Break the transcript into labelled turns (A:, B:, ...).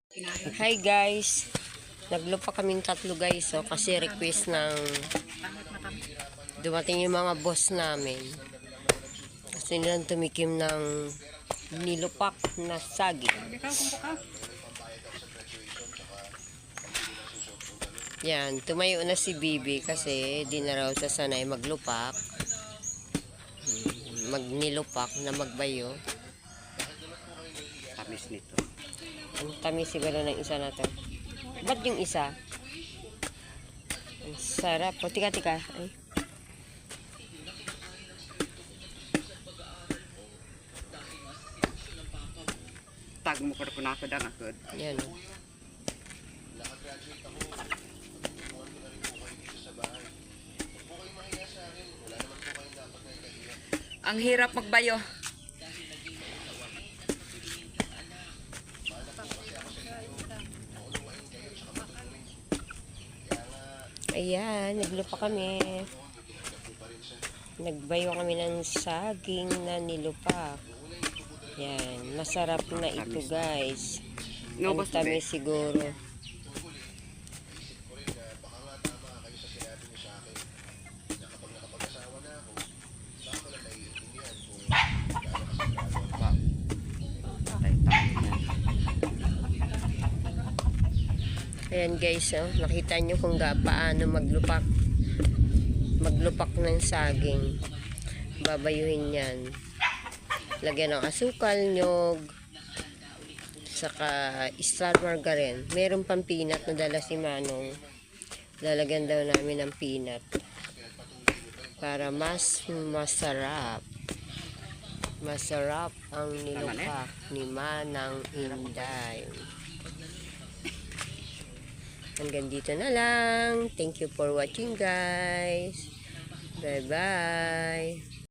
A: Hi guys, naglupa kaming tatlo guys, so kasi request ng dumating yung mga boss namin. Gusto nilang tumikim ng nilupak na saging. Yan, tumayo na si Bibi kasi di na raw siya sanay maglupak. Magnilupak na magbayo.
B: Tamis nito.
A: Ang tamis siguro ng isa na to. Ba't yung isa? Ang sarap. O, tika. Ay.
B: Tag mo kada kunakod ang akod.
A: Yan.
B: Ang hirap magbayo.
A: Ayan, naglupa kami. Nagbayo kami ng saging na nilupak. Yan, masarap na ito guys. Ang tamis siguro. Ayan guys, oh, nakita nyo kung paano maglupak ng saging. Babayuhin yan. Lagyan ng asukal, nyog, saka star margarine. Meron pang peanut na dala si Manong. Lalagyan daw namin ng peanut para mas masarap. Masarap ang nilupak ni Manang Inday. Hanggang dito na lang. Thank you for watching guys. Bye bye.